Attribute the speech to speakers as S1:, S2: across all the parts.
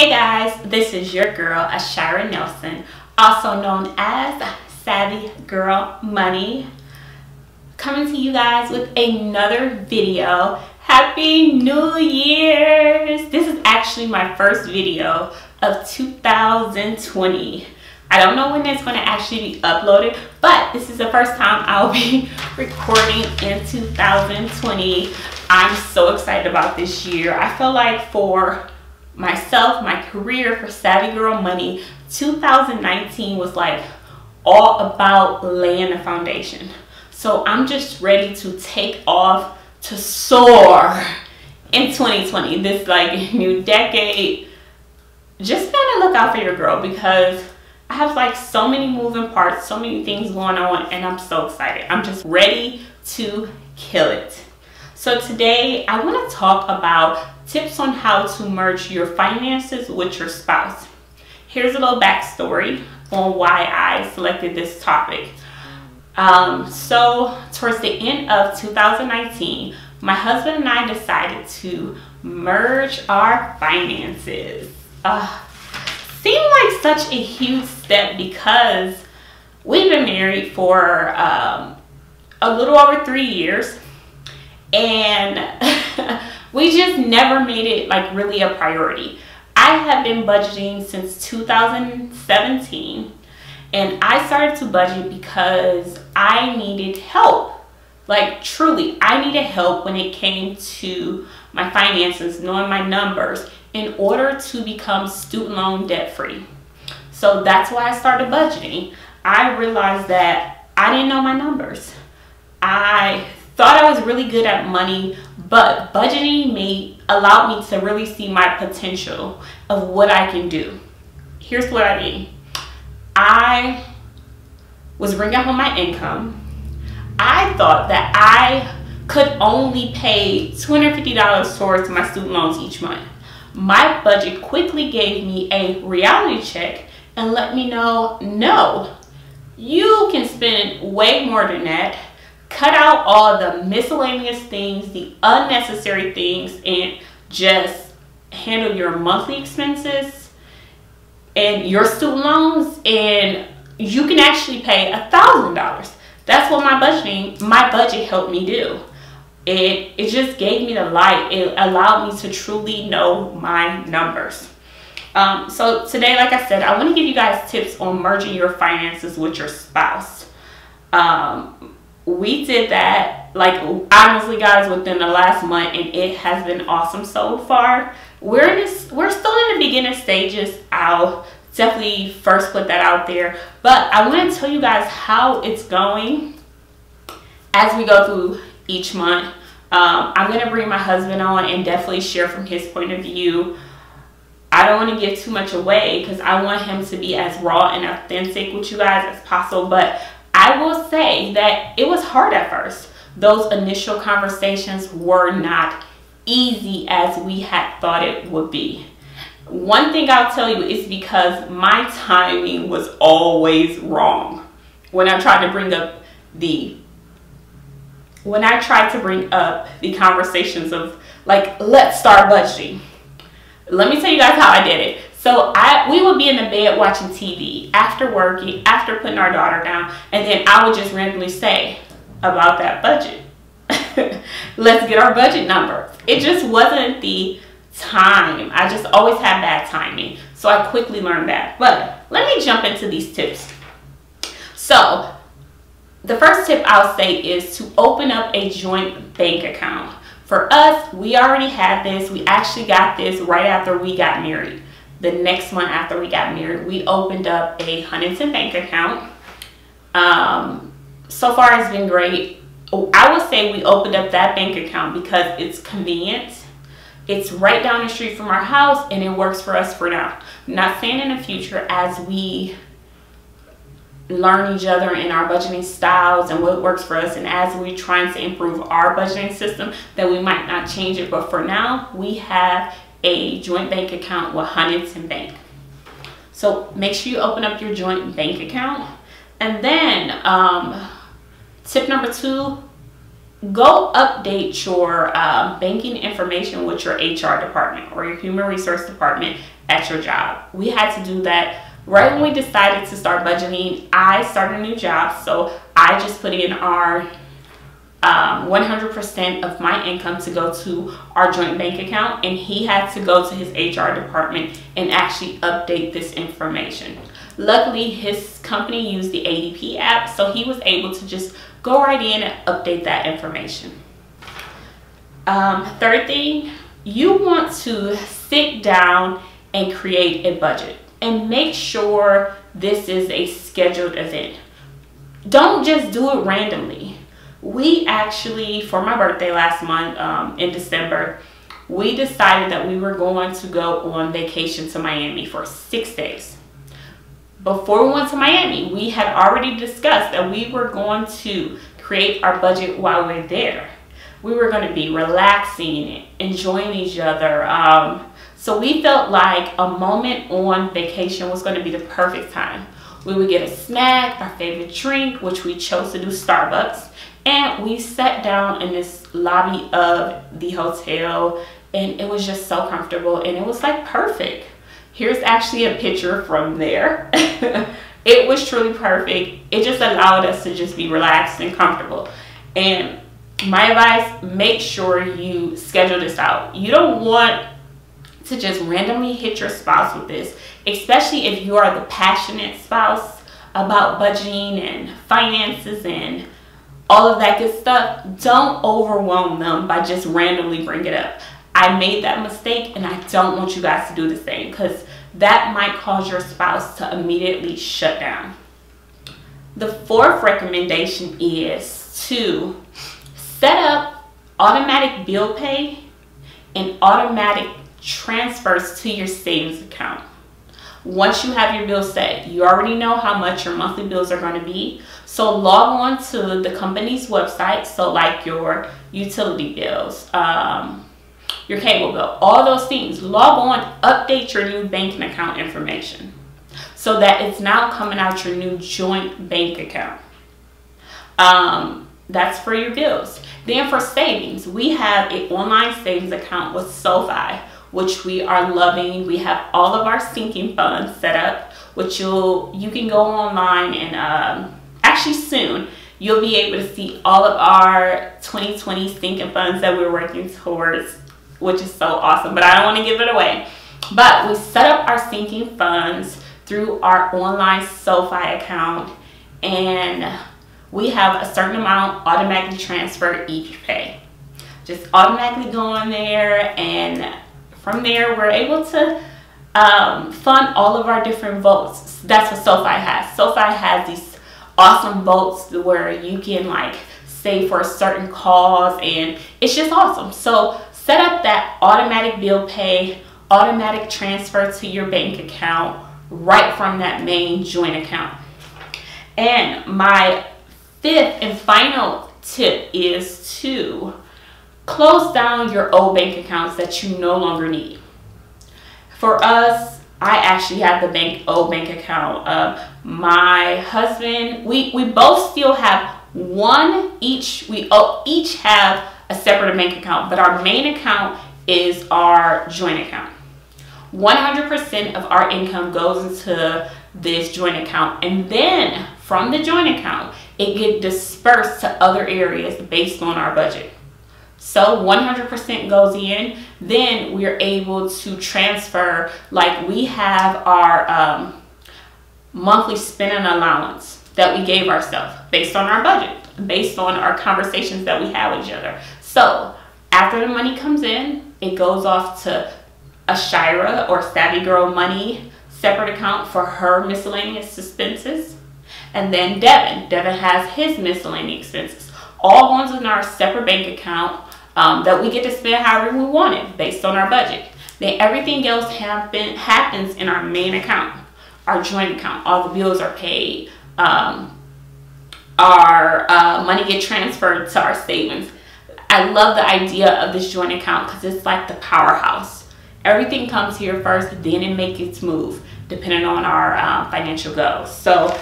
S1: Hey guys, this is your girl Ashira Nelson, also known as Savvy Girl Money, coming to you guys with another video. Happy New Year's! This is actually my first video of 2020. I don't know when it's going to actually be uploaded, but this is the first time I'll be recording in 2020. I'm so excited about this year. I feel like for myself, my career, for Savvy Girl Money, 2019 was like all about laying the foundation. So I'm just ready to take off, to soar in 2020, this like new decade. Just gotta look out for your girl because I have like so many moving parts, so many things going on, and I'm so excited. I'm just ready to kill it. So today I want to talk about tips on how to merge your finances with your spouse. Here's a little backstory on why I selected this topic. So towards the end of 2019, my husband and I decided to merge our finances. Seemed like such a huge step because we've been married for a little over 3 years, and we just never made it like really a priority. I have been budgeting since 2017, and I started to budget because I needed help. Like truly, I needed help when it came to my finances, knowing my numbers, in order to become student loan debt free. So that's why I started budgeting. I realized that I didn't know my numbers. I thought I was really good at money, but budgeting allowed me to really see my potential of what I can do. Here's what I mean. I was bringing home my income. I thought that I could only pay $250 towards my student loans each month. My budget quickly gave me a reality check and let me know, no, you can spend way more than that. Cut out all the miscellaneous things, the unnecessary things, and just handle your monthly expenses and your student loans, and you can actually pay $1,000. That's what my budget helped me do. It just gave me the light. It allowed me to truly know my numbers. So today, like I said, I want to give you guys tips on merging your finances with your spouse. We did that, like, honestly guys, within the last month, and it has been awesome so far. We're still in the beginning stages. I'll definitely first put that out there, but I want to tell you guys how it's going as we go through each month. I'm going to bring my husband on and definitely share from his point of view. I don't want to give too much away because I want him to be as raw and authentic with you guys as possible, but I will say that it was hard at first. Those initial conversations were not easy as we had thought it would be. One thing I'll tell you is because my timing was always wrong. When I tried to bring up the conversations of like, let's start budgeting. Let me tell you guys how I did it. So we would be in the bed watching TV after working, after putting our daughter down, and then I would just randomly say about that budget. Let's get our budget number. It just wasn't the time. I just always had bad timing. So I quickly learned that. But let me jump into these tips. So the first tip I'll say is to open up a joint bank account. For us, we already had this. We actually got this right after we got married. The next month after we got married, we opened up a Huntington bank account. So far it's been great. I would say we opened up that bank account because it's convenient. It's right down the street from our house, and it works for us for now. I'm not saying in the future, as we learn each other and our budgeting styles and what works for us, and as we're trying to improve our budgeting system, that we might not change it. But for now, we have a joint bank account with Huntington Bank. So make sure you open up your joint bank account. And then tip number 2, go update your banking information with your HR department or your human resource department at your job. We had to do that right when we decided to start budgeting. I started a new job, so I just put in our 100% of my income to go to our joint bank account, and he had to go to his HR department and actually update this information. Luckily, his company used the ADP app, so he was able to just go right in and update that information. Third thing, you want to sit down and create a budget and make sure this is a scheduled event. Don't just do it randomly. We actually, for my birthday last month, in December, we decided that we were going to go on vacation to Miami for 6 days. Before we went to Miami, we had already discussed that we were going to create our budget while we're there. We were going to be relaxing, enjoying each other. So we felt like a moment on vacation was going to be the perfect time. We would get a snack, our favorite drink, which we chose to do Starbucks. And we sat down in this lobby of the hotel, and it was just so comfortable, and it was like perfect. Here's actually a picture from there. It was truly perfect. It just allowed us to just be relaxed and comfortable. And my advice, make sure you schedule this out. You don't want to just randomly hit your spouse with this, especially if you are the passionate spouse about budgeting and finances and all of that good stuff. Don't overwhelm them by just randomly bringing it up. I made that mistake, and I don't want you guys to do the same, because that might cause your spouse to immediately shut down. The fourth recommendation is to set up automatic bill pay and automatic transfers to your savings account. Once you have your bills set, you already know how much your monthly bills are going to be. So log on to the company's website, so like your utility bills, your cable bill, all those things. Log on, update your new banking account information so that it's now coming out your new joint bank account. That's for your bills. Then for savings, we have an online savings account with SoFi, which we are loving. We have all of our sinking funds set up, which you can go online and actually soon you'll be able to see all of our 2020 sinking funds that we're working towards, which is so awesome, but I don't want to give it away. But we set up our sinking funds through our online SoFi account, and we have a certain amount automatically transferred each pay. Just automatically go in there, and from there we're able to fund all of our different votes. That's what SoFi has. SoFi has these awesome votes where you can like save for a certain cause, and it's just awesome. So set up that automatic bill pay, automatic transfer to your bank account right from that main joint account. And my fifth and final tip is to close down your old bank accounts that you no longer need. For us, I actually have the old bank account. My husband, we both still have one each. We each have a separate bank account, but our main account is our joint account. 100% of our income goes into this joint account, and then from the joint account it gets dispersed to other areas based on our budget. So 100% goes in, then we're able to transfer, like we have our monthly spending allowance that we gave ourselves based on our budget, based on our conversations that we have with each other. So after the money comes in, it goes off to a Shira or Savvy Girl Money separate account for her miscellaneous expenses. And then Devin has his miscellaneous expenses. All ones in our separate bank account that we get to spend however we want it based on our budget. Then everything else happens in our main account, our joint account. All the bills are paid. Our money gets transferred to our savings. I love the idea of this joint account because it's like the powerhouse. Everything comes here first, then it makes its move depending on our financial goals. So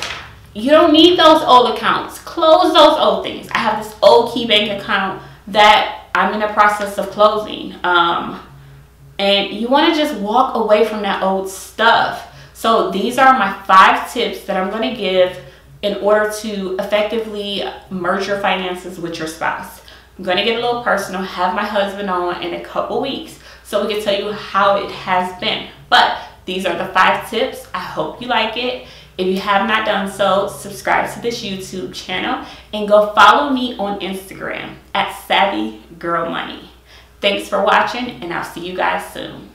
S1: You don't need those old accounts. Close those old things. I have this old key bank account that I'm in the process of closing. And you want to just walk away from that old stuff. So these are my 5 tips that I'm going to give in order to effectively merge your finances with your spouse. I'm going to get a little personal, have my husband on in a couple weeks so we can tell you how it has been. But these are the 5 tips. I hope you like it. If you have not done so, subscribe to this YouTube channel and go follow me on Instagram at Savvy Girl Money. Thanks for watching, and I'll see you guys soon.